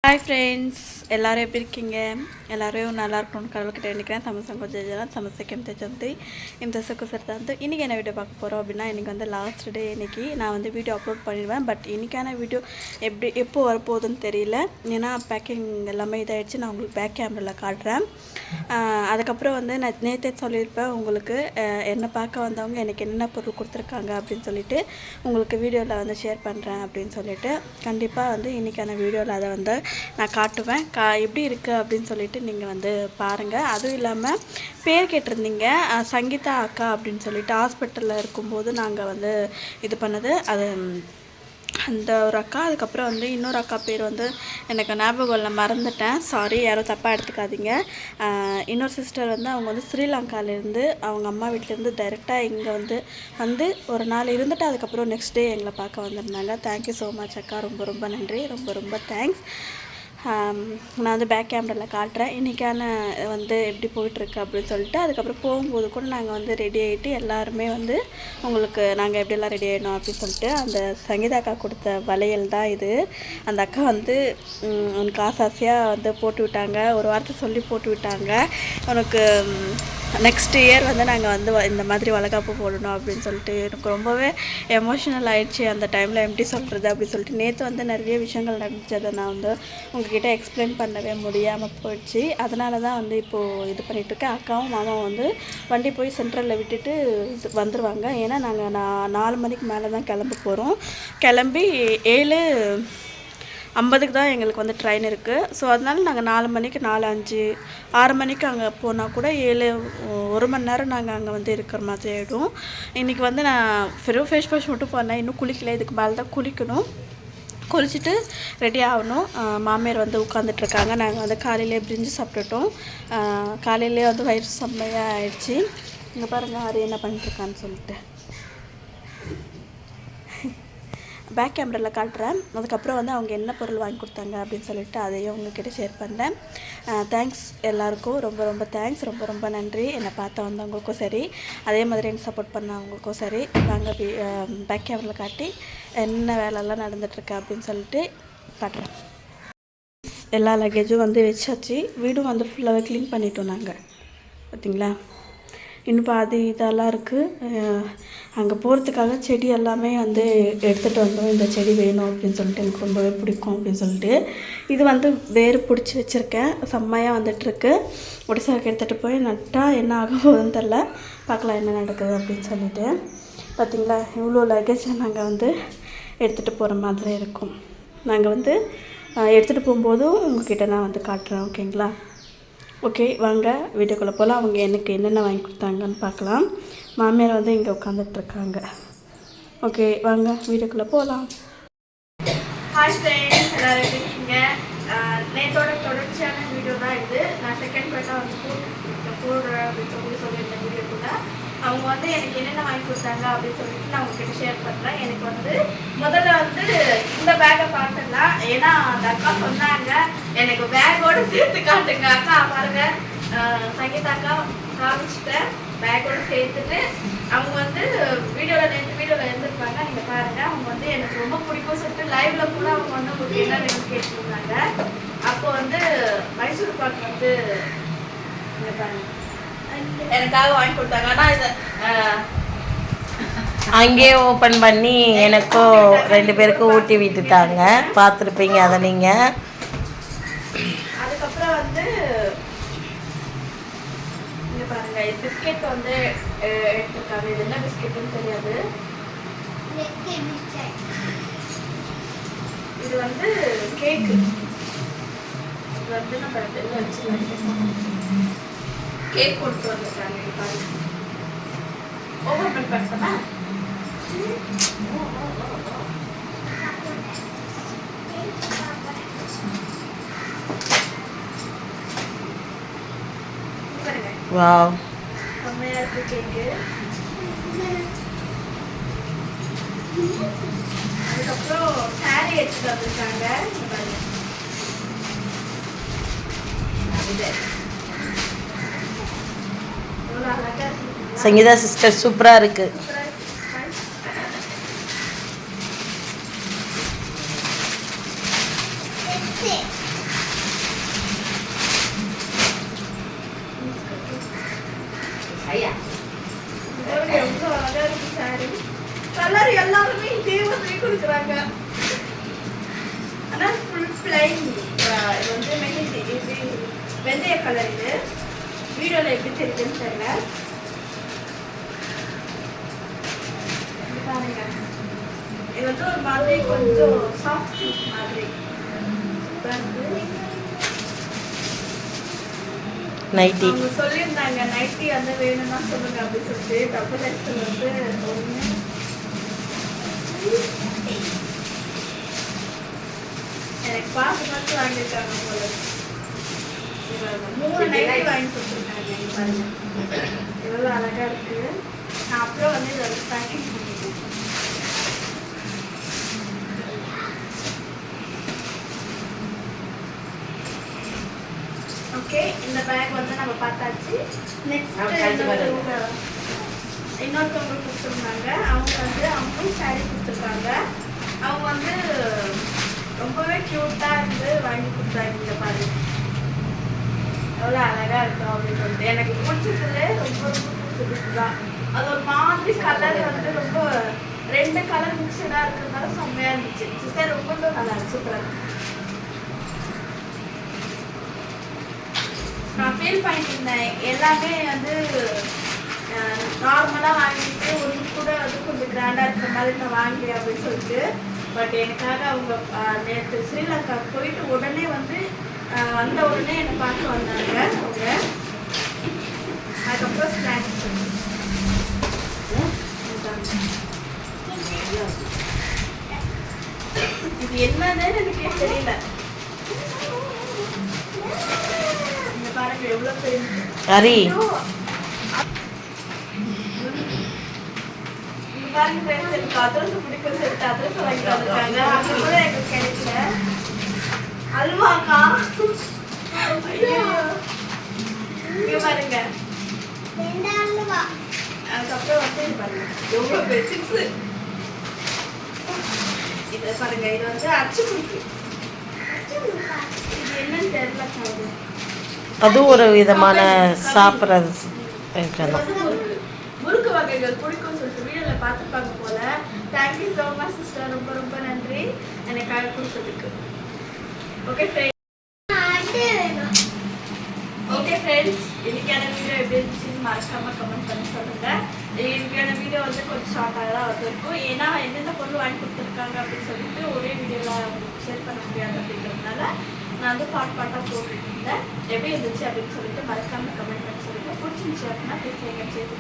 Hi friends, எல்லோரும் எப்படி இருக்கீங்க? எல்லோரும் நல்லா இருக்கணும்னு கடவுள்கிட்ட நினைக்கிறேன். சமசங்க ஜெயஜனா சமசக்கம் தெச்சந்தி இந்த சக்கு சிறுதாந்து இன்றைக்கி என்ன வீடியோ பார்க்க போகிறோம் அப்படின்னா, இன்றைக்கி வந்து லாஸ்ட் டே. இன்றைக்கி நான் வந்து வீடியோ அப்லோட் பண்ணிடுவேன். பட் இன்றைக்கான வீடியோ எப்போ வரப்போகுதுன்னு தெரியல. ஏன்னா பேக்கிங் எல்லாமே இதாகிடுச்சு. நான் உங்களுக்கு பேக் கேமராவில் காட்டுறேன். அதுக்கப்புறம் வந்து நான் நேற்றே சொல்லியிருப்பேன் உங்களுக்கு, என்னை பார்க்க வந்தவங்க எனக்கு என்னென்ன பொருள் கொடுத்துருக்காங்க அப்படின்னு சொல்லிட்டு உங்களுக்கு வீடியோவில் வந்து ஷேர் பண்ணுறேன் அப்படின்னு சொல்லிட்டு, கண்டிப்பாக வந்து இன்றைக்கான வீடியோவில் அதை வந்து நான் காட்டுவேன். எப்படி இருக்குது அப்படின்னு சொல்லிட்டு நீங்கள் வந்து பாருங்கள். அதுவும் இல்லாமல் பேர் கேட்டிருந்தீங்க, சங்கீதா அக்கா அப்படின்னு சொல்லிட்டு ஹாஸ்பிட்டலில் இருக்கும்போது நாங்கள் வந்து இது பண்ணது அது அந்த ஒரு அக்கா. அதுக்கப்புறம் வந்து இன்னொரு அக்கா பேர் வந்து எனக்கு ஞாபகம் இல்லை, மறந்துட்டேன். சாரி, யாரும் தப்பாக எடுத்துக்காதீங்க. இன்னொரு சிஸ்டர் வந்து அவங்க வந்து ஸ்ரீலங்காவிலேருந்து அவங்க அம்மா வீட்டிலேருந்து டைரெக்டாக இங்கே வந்து ஒரு நாள் இருந்துட்டு அதுக்கப்புறம் நெக்ஸ்ட் டே எங்களை பார்க்க வந்திருந்தாங்க. தேங்க்யூ ஸோ மச் அக்கா, ரொம்ப ரொம்ப நன்றி, ரொம்ப ரொம்ப தேங்க்ஸ். நான் வந்து பேக் கேமராவில் காட்டுறேன் இன்றைக்கான வந்து எப்படி போயிட்டுருக்கு அப்படின்னு சொல்லிட்டு. அதுக்கப்புறம் போகும்போது கூட நாங்கள் வந்து ரெடி ஆகிட்டு எல்லாருமே வந்து உங்களுக்கு நாங்கள் எப்படியெல்லாம் ரெடி ஆகிடணும் அப்படின்னு சொல்லிட்டு, அந்த சங்கீதா அக்கா கொடுத்த வளையல் தான் இது. அந்த அக்கா வந்து உனக்கு ஆசாசியாக வந்து போட்டு விட்டாங்க, ஒரு வார்த்தை சொல்லி போட்டு விட்டாங்க. உனக்கு நெக்ஸ்ட் இயர் வந்து நாங்கள் வந்து இந்த மாதிரி வளைகாப்பு போடணும் அப்படின்னு சொல்லிட்டு எனக்கு ரொம்பவே எமோஷ்னல் ஆகிடுச்சு அந்த டைமில். எப்படி சொல்கிறது அப்படின்னு சொல்லிட்டு நேற்று வந்து நிறைய விஷயங்கள் நடந்துச்சு. அதை நான் வந்து உங்கள்கிட்ட எக்ஸ்பிளைன் பண்ணவே முடியாமல் போயிடுச்சு. அதனால தான் வந்து இப்போது இது பண்ணிகிட்ருக்கேன். அக்காவும் மாமாவும் வந்து வண்டி போய் சென்ட்ரலில் விட்டுட்டு வந்துடுவாங்க. ஏன்னா நாங்கள் 4 மணிக்கு மேலே தான் கிளம்ப போகிறோம். கிளம்பி 7:50 தான் எங்களுக்கு வந்து ட்ரெயின் இருக்குது. ஸோ அதனால் நாங்கள் 4 மணிக்கு 4:05 6 மணிக்கு அங்கே போனால் கூட 1 மணி நேரம் நாங்கள் அங்கே வந்து இருக்கிற மாதிரி ஆகிடும். இன்றைக்கி வந்து நான் ஃபேஸ் வாஷ் மட்டும் பண்ணேன், இன்னும் குளிக்கல. இதுக்கு மேலே தான் குளிக்கணும். குளிச்சுட்டு ரெடி ஆகணும். மாமியார் வந்து உட்காந்துட்ருக்காங்க. நாங்கள் வந்து காலையிலே பிரிஞ்சு சாப்பிட்டுட்டோம். காலையிலே வந்து வயிறு செம்மையாக ஆயிடுச்சு. இங்கே பாருங்கள் அது என்ன பண்ணிட்டுருக்கான்னு சொல்லிட்டு பேக் கேமராவில் காட்டுறேன். அதுக்கப்புறம் வந்து அவங்க என்ன பொருள் வாங்கி கொடுத்தாங்க அப்படின்னு சொல்லிட்டு அதையும் உங்கள்கிட்ட ஷேர் பண்ணுறேன். தேங்க்ஸ் எல்லாருக்கும், ரொம்ப ரொம்ப தேங்க்ஸ், ரொம்ப ரொம்ப நன்றி. என்னை பார்த்து வந்தவங்களுக்கும் சரி, அதே மாதிரி எனக்கு சப்போர்ட் பண்ணவங்களுக்கும் சரி. வாங்க பேக் கேமராவில் காட்டி என்ன வேலைலாம் நடந்துகிட்ருக்கு அப்படின்னு சொல்லிட்டு காட்டுறேன். எல்லா லக்கேஜும் வந்து வச்சாச்சு. வீடும் வந்து ஃபுல்லாகவே க்ளீன் பண்ணிட்டோம் நாங்கள். பார்த்திங்களா, இன்னும் பாதி இதெல்லாம் இருக்குது. அங்கே போகிறதுக்காக செடி எல்லாமே வந்து எடுத்துகிட்டு வந்தோம். இந்த செடி வேணும் அப்படின்னு சொல்லிட்டு, எனக்கு ரொம்பவே பிடிக்கும் அப்படின்னு சொல்லிட்டு. இது வந்து வேறு பிடிச்சி வச்சுருக்கேன், செம்மையாக வந்துட்டுருக்கு. ஒடிசாவுக்கு எடுத்துகிட்டு போய் நட்டால் என்ன ஆக போகுதுன்னு தெரில, பார்க்கலாம் என்ன நடக்குது அப்படின்னு சொல்லிட்டு. பார்த்திங்களா, இவ்வளோ லக்கேஜ் நாங்கள் வந்து எடுத்துகிட்டு போகிற மாதிரி இருக்கும். நாங்கள் வந்து எடுத்துகிட்டு போகும்போதும் உங்கள்கிட்ட நான் வந்து காட்டுறேன். ஓகேங்களா? ஓகே, வாங்க வீடியோக்குள்ளே போகலாம். அவங்க எனக்கு என்னென்ன வாங்கி கொடுத்தாங்கன்னு பார்க்கலாம். மாமியார் வந்து இங்கே உட்காந்துட்ருக்காங்க. ஓகே, வாங்க வீடியோக்குள்ளே போகலாம். ஹாய் ஃப்ரெண்ட்ஸ், எல்லோரும் எப்படி இருக்கீங்க? நேற்றோட தொடர்ச்சியான வீடியோ தான் இது. நான் செகண்ட் பேட்டாக வந்து போடுறேன் அப்படின்னு சொல்லியிருந்தேன் வீடியோக்குள்ளே. அவங்க வந்து எனக்கு என்னென்ன வாங்கி கொடுத்தாங்க அப்படின்னு சொல்லிட்டு நான் உங்ககிட்ட ஷேர் பண்ணுறேன். எனக்கு வந்து முதல்ல வந்து இந்த பேக்கை பார்த்துடலாம். ஏன்னா அந்த அக்கா சொன்னாங்க எனக்கு பேக்கோடு சேர்த்து காட்டுங்க அக்கா. பாருங்க, சங்கீதா அக்கா காமிச்சிட்டேன், பேக்கோடு சேர்த்துட்டு. அவங்க வந்து நேற்று வீடியோவில் இருந்திருப்பாங்க, நீங்கள் பாருங்கள். அவங்க வந்து எனக்கு ரொம்ப பிடிக்கும் சொல்லிட்டு லைவில் கூட அவங்க வந்து உங்களுக்கு என்ன வேணும்னு கேட்டுருந்தாங்க. அப்போ வந்து மைசூர் பாக்கு வந்து இங்கே பாருங்க எனக்காக வாங்கி கொடுத்தாங்க. ஆனால் இதை அங்கேயே ஓப்பன் பண்ணி எனக்கும் 2 பேருக்கும் ஊட்டி விட்டுட்டாங்க. பார்த்துருப்பீங்க அதை நீங்கள். அதுக்கப்புறம் வந்து இங்கே பாருங்க, பிஸ்கெட் வந்து எடுத்துருக்காங்க. இது என்ன பிஸ்கெட்டுன்னு தெரியாது. இது வந்து கேக்கு. இது வந்து நம்ம எல்லாம் வச்சு கேக் கொடுத்து வந்துருக்காங்க. இது பாருங்க, ஓப்பன் பண்ணா வாவ், செம்மையா இருக்கு கேக்கு. அதுக்கப்புறம் சாரி எடுத்துட்டு வந்துருக்காங்க. சங்கீதா சிஸ்டர் சூப்பராக இருக்குது. எவ்வளோ அழகா இருக்கு சாரி. கலர் எல்லாருமே இதே மாதிரி கொடுக்குறாங்க. ஆனால் ஃபுல் பிளைன். இது வந்து மெஹந்தி, இது வெந்தய கலர். இது வீடியோவில் எப்படி தெரியுதுன்னு தெரியல. பாருங்க, இது வந்து ஒரு மாதிரி கொஞ்சம் சாஃப்ட் சில்க் மாதிரி நைட்டி அவங்க சொல்லியிருந்தாங்க நைட்டி வந்து வேணும்னா சொல்லுங்க அப்படின்னு சொல்லிட்டு. டபுள் எக்ஸல் வந்து ஒன்று எனக்கு பார்த்து வாங்கியிருக்காங்க போல. 3 நைட்டி வாங்கி கொடுத்துருக்காங்க. பாருங்க எவ்வளோ அழகா இருக்கு. நான் அப்புறம் வந்து இதை வந்து பேக்கிங் பண்ணிட்டேன். ஓகே, இந்த பேக் வந்து நம்ம பார்த்தாச்சு. நெக்ஸ்ட் இன்னொருத்தவங்க கொடுத்துருந்தாங்க. அவங்க வந்து அவங்களும் சாரீ கொடுத்துருக்காங்க. அவங்க வந்து ரொம்பவே க்யூட்டாக இருந்து வாங்கி கொடுத்தாங்க. இந்த பாருங்க எவ்வளோ அழகா இருக்கும் அப்படின்னு சொல்லிட்டு. எனக்கு பிடிச்சதுல ரொம்ப ரொம்ப பிடிச்சது தான். அது ஒரு மாதிரி கலர் வந்து ரொம்ப 2 கலர் மிக்சடாக இருக்கிறதுனால செம்மையா இருந்துச்சு. சிஸ்டர் ரொம்ப நல்லா இருந்துச்சு. சூப்பராக நான் ஃபீல் பண்ணியிருந்தேன். எல்லாமே வந்து நார்மலாக வாங்கிட்டு ஒன்று கூட வந்து கொஞ்சம் கிராண்டாக இருக்கிற மாதிரி நான் வாங்குறேன் அப்படின்னு சொல்லிட்டு. பட் எனக்காக அவங்க நேற்று ஸ்ரீலங்கா போயிட்டு உடனே வந்து வந்த உடனே என்னை பார்த்து வந்தாங்க அவங்க. அதுக்கப்புறம் ஸ்நாக்ஸ் இது என்னன்னு எனக்கே தெரியல. பாருங்க எவ்வளவு பெரிய ஹரி பாருங்க ஃப்ரெண்ட்ஸ். எனக்கு அதிரசம் பிடிக்கும் சொல்லிட்டு அதிரசம் வாங்கி வந்திருக்காங்க. அது கூட எனக்கு கிடைக்கல. அல்வாக்கா இங்க பாருங்க. அதுக்கப்புறம் வந்து இது பாருங்க எவ்வளவு பெரிய சிப்ஸ். இது பாருங்க, இது வந்து அச்சு முறுக்கு. இது என்னன்னு தெரியல. அது ஒரு விதமான சாப்பிட்றது. முறுக்கு வகைகள் பிடிக்கும் சொல்லிட்டு வீடியோவில் பார்த்துப்பாங்க போல. Thank you so much sister. ரொம்ப ரொம்ப நன்றி எனக்காக கொடுத்ததுக்கு. ஓகே ஃப்ரெண்ட்ஸ், இன்னைக்கான வீடியோ எப்படி இருந்துச்சுன்னு மறக்காம கமெண்ட் பண்ணி சொல்லுங்க. இன்னைக்கான வீடியோ வந்து கொஞ்சம் ஷார்ட்டாக தான் வந்திருக்கும். ஏன்னா என்னென்ன பொருள் வாங்கி கொடுத்துருக்காங்க அப்படின்னு சொல்லிட்டு ஒரே வீடியோவில் ஷேர் பண்ண முடியாது அப்படிங்கிறதுனால நான் வந்து பாட்டாக போட்டுருந்தேன். எப்படி இருந்துச்சு அப்படின்னு சொல்லிட்டு மறக்காம கமெண்ட் பண்ணி சொல்லுங்க. பிடிச்சிருந்துச்சு அப்படின்னா ப்ளீஸ் லைக் அண்ட் ஷேர்.